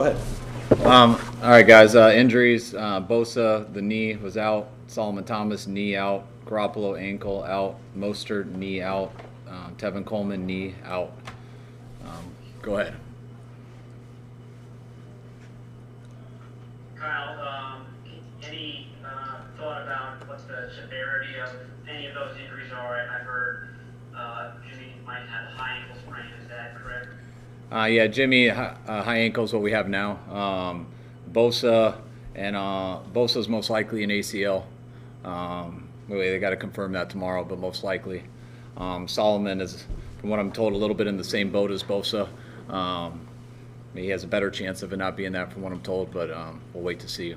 Go ahead. All right, guys. Injuries. Bosa, the knee was out. Solomon Thomas, knee out. Garoppolo, ankle out. Mostert, knee out. Tevin Coleman, knee out. Go ahead. Kyle, any thought about what the severity of any of those injuries are? I've heard Jimmy might have a high ankle sprain. Is that correct? Yeah, Jimmy, high ankle is what we have now. Bosa and Bosa's most likely an ACL. They got to confirm that tomorrow, but most likely. Solomon is, from what I'm told, a little bit in the same boat as Bosa. He has a better chance of it not being that, from what I'm told, but we'll wait to see.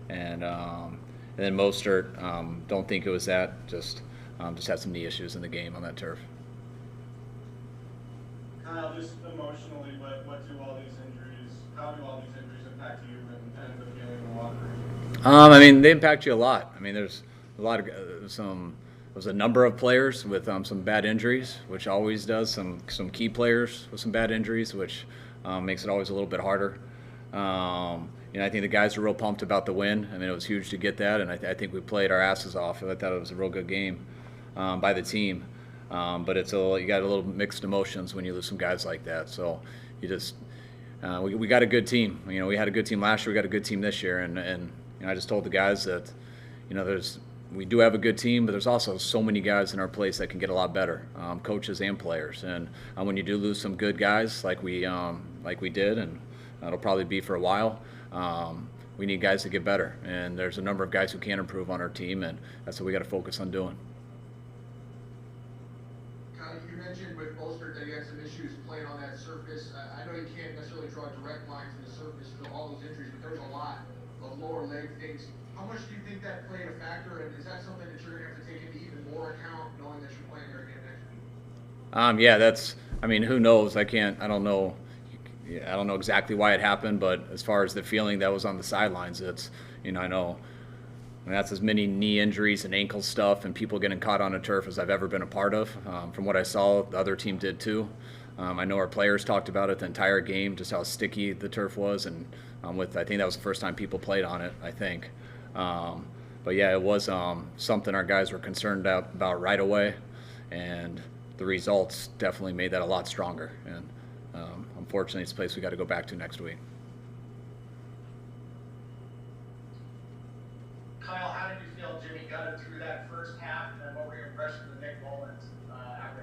And then Mostert, don't think it was that. Just had some knee issues in the game on that turf. Kyle, just emotionally, what do all these injuries, how do all these injuries impact you and the feeling in the locker room? I mean, they impact you a lot. I mean, there's a lot of there's a number of players with some bad injuries, which always does. Some key players with some bad injuries, which makes it always a little bit harder. I think the guys are real pumped about the win. I mean, it was huge to get that, and I think we played our asses off. I thought it was a real good game by the team. But you got a little mixed emotions when you lose some guys like that. So you just we got a good team. We had a good team last year. We got a good team this year, and I just told the guys that we do have a good team, but there's also so many guys in our place that can get a lot better, coaches and players. And when you do lose some good guys like we did, and it'll probably be for a while. We need guys to get better, and there's a number of guys who can improve on our team, and that's what we got to focus on doing. You mentioned with Mostert that he had some issues playing on that surface. I know you can't necessarily draw a direct line from the surface to all those injuries, but there's a lot of lower leg things. How much do you think that played a factor, and is that something that you're going to have to take into even more account, knowing that you're playing there again next week? Yeah, who knows? I don't know. I don't know exactly why it happened, but as far as the feeling that was on the sidelines, I know. That's as many knee injuries and ankle stuff and people getting caught on a turf as I've ever been a part of. From what I saw, the other team did too. I know our players talked about it the entire game, just how sticky the turf was, and I think that was the first time people played on it, I think. But yeah, it was something our guys were concerned about right away, and the results definitely made that a lot stronger. And unfortunately, it's a place we got to go back to next week. Kyle, how did you feel Jimmy got it through that first half, and what were your impressions of Nick Mullins after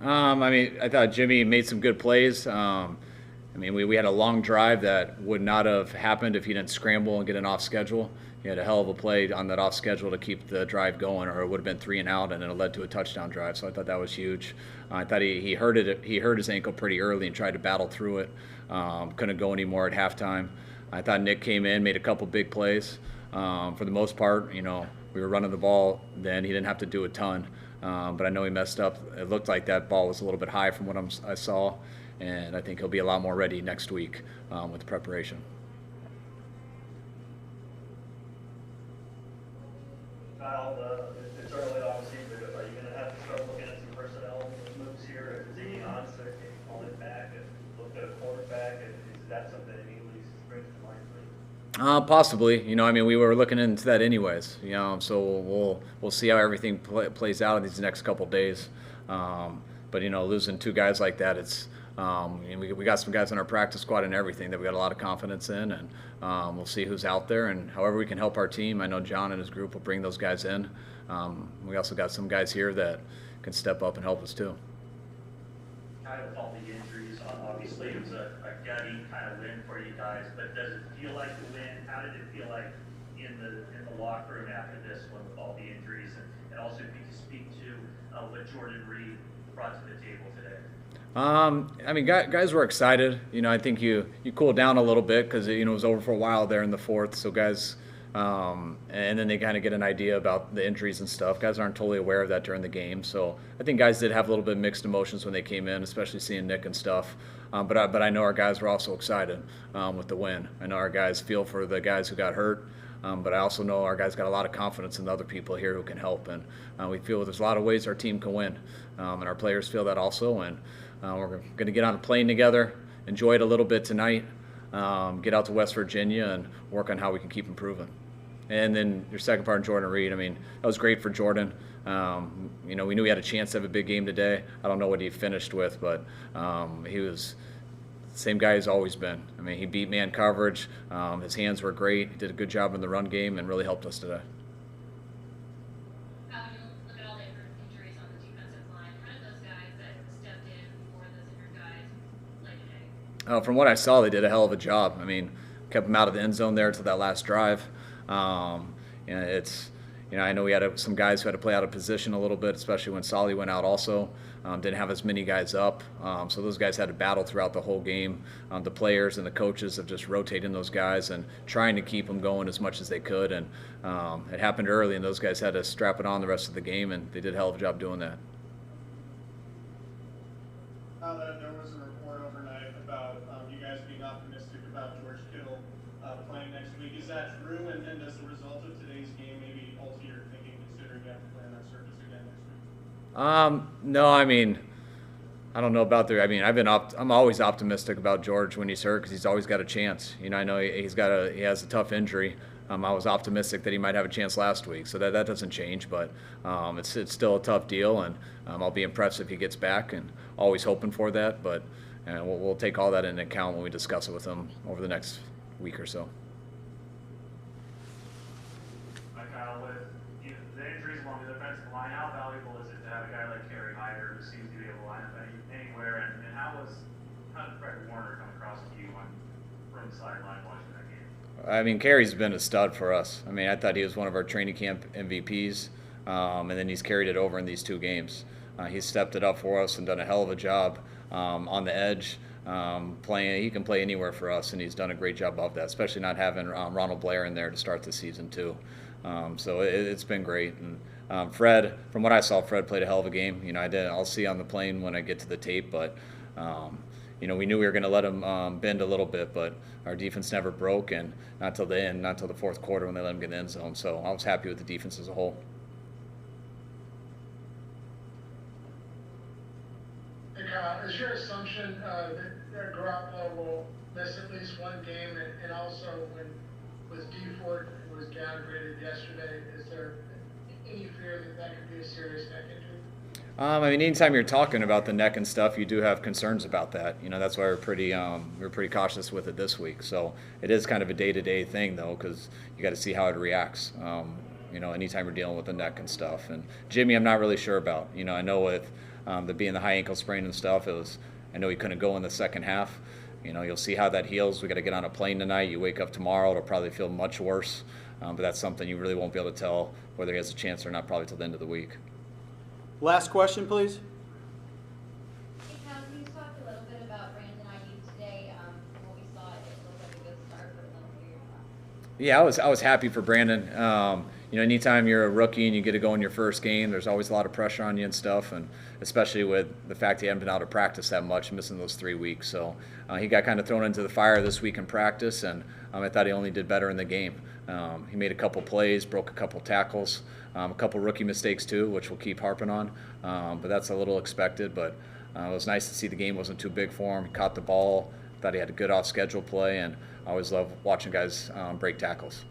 halftime? I thought Jimmy made some good plays. We had a long drive that would not have happened if he didn't scramble and get an off schedule. He had a hell of a play on that off schedule to keep the drive going, or it would have been 3 and out, and it led to a touchdown drive. So I thought that was huge. I thought he hurt it. He hurt his ankle pretty early and tried to battle through it. Couldn't go anymore at halftime. I thought Nick came in, made a couple big plays. For the most part, we were running the ball then. He didn't have to do a ton. But I know he messed up. It looked like that ball was a little bit high from what I saw. And I think he'll be a lot more ready next week with the preparation. Kyle, it's early obviously, but are you going to have to start looking at some personnel moves here? Is he on sick, call it back, and look at a quarterback? And is that something that Ely brings to mind for you? Possibly. We were looking into that anyways. So we'll see how everything plays out in these next couple of days. But losing 2 guys like that, it's we got some guys in our practice squad and everything that we got a lot of confidence in, and we'll see who's out there and however we can help our team. I know John and his group will bring those guys in. We also got some guys here that can step up and help us too. Kind of all the injuries, obviously it was a gutty kind of win for you guys, but does it feel like a win? How did it feel like in the locker room after this one with all the injuries, and also if you could speak to what Jordan Reed brought to the table today? Guys were excited. I think you cool down a little bit because it was over for a while there in the fourth. So guys, and then they kind of get an idea about the injuries and stuff. Guys aren't totally aware of that during the game. So I think guys did have a little bit of mixed emotions when they came in, especially seeing Nick and stuff. But I know our guys were also excited with the win. I know our guys feel for the guys who got hurt. But I also know our guys got a lot of confidence in the other people here who can help, and we feel there's a lot of ways our team can win, and our players feel that also. And we're going to get on a plane together, enjoy it a little bit tonight, get out to West Virginia and work on how we can keep improving. And then your second part, Jordan Reed. I mean, that was great for Jordan. We knew he had a chance to have a big game today. I don't know what he finished with, but he was the same guy he's always been. I mean, he beat man coverage. His hands were great. He did a good job in the run game and really helped us today. How do you look at all the injuries on the defensive line? How did those guys that stepped in for those injured guys play today? From what I saw, they did a hell of a job. I mean, kept them out of the end zone there until that last drive. I know we had some guys who had to play out of position a little bit, especially when Solly went out also. Didn't have as many guys up. So those guys had to battle throughout the whole game. The players and the coaches have just rotating those guys and trying to keep them going as much as they could. And it happened early, and those guys had to strap it on the rest of the game, and they did a hell of a job doing that. There was a report overnight about you guys being optimistic about George Kittle playing next week. Is that true? And does the result of today's game maybe alter your thinking, considering you have to play on that surface again next week? No, I mean, I don't know about the. I mean, I'm always optimistic about George when he's hurt because he's always got a chance. I know he has a tough injury. I was optimistic that he might have a chance last week, so that doesn't change. But it's still a tough deal, and I'll be impressed if he gets back, and always hoping for that. But we'll take all that into account when we discuss it with him over the next week or so. Kyle, with the injuries along the defensive line, how valuable is it to have a guy like Kerry Hyder who seems to be able to line up anywhere? And how did Fred Warner come across to you from the sideline watching that game? I mean, Kerry's been a stud for us. I mean, I thought he was one of our training camp MVPs, and then he's carried it over in these 2 games. He's stepped it up for us and done a hell of a job on the edge. Playing, he can play anywhere for us, and he's done a great job of that, especially not having Ronald Blair in there to start the season too. So it's been great. And Fred, from what I saw, Fred played a hell of a game. I'll see on the plane when I get to the tape, but we knew we were going to let him bend a little bit, but our defense never broke, and not till the end, not till the fourth quarter when they let him get in the end zone. So I was happy with the defense as a whole. Is your assumption that Garoppolo will miss at least one game, and also when with D Ford was downgraded yesterday, is there any fear that could be a serious neck injury? I mean, anytime you're talking about the neck and stuff, you do have concerns about that. That's why we're pretty cautious with it this week. So it is kind of a day-to-day thing, though, because you got to see how it reacts. Anytime you're dealing with the neck and stuff. And Jimmy, I'm not really sure about. I know with the being the high ankle sprain and stuff, I know he couldn't go in the second half. You'll see how that heals. We got to get on a plane tonight. You wake up tomorrow, it'll probably feel much worse. But that's something you really won't be able to tell whether he has a chance or not, probably till the end of the week. Last question, please. Hey, Kyle, can you talk a little bit about Brandon Aiyuk today? From what we saw, it looked like a good start, but let me hear your thoughts. Yeah, I was happy for Brandon. Anytime you're a rookie and you get to go in your first game, there's always a lot of pressure on you and stuff, and especially with the fact he hadn't been out of practice that much, missing those 3 weeks. So he got kind of thrown into the fire this week in practice, and I thought he only did better in the game. He made a couple plays, broke a couple tackles, a couple rookie mistakes too, which we'll keep harping on, but that's a little expected. But it was nice to see the game wasn't too big for him. He caught the ball, thought he had a good off-schedule play, and I always love watching guys break tackles.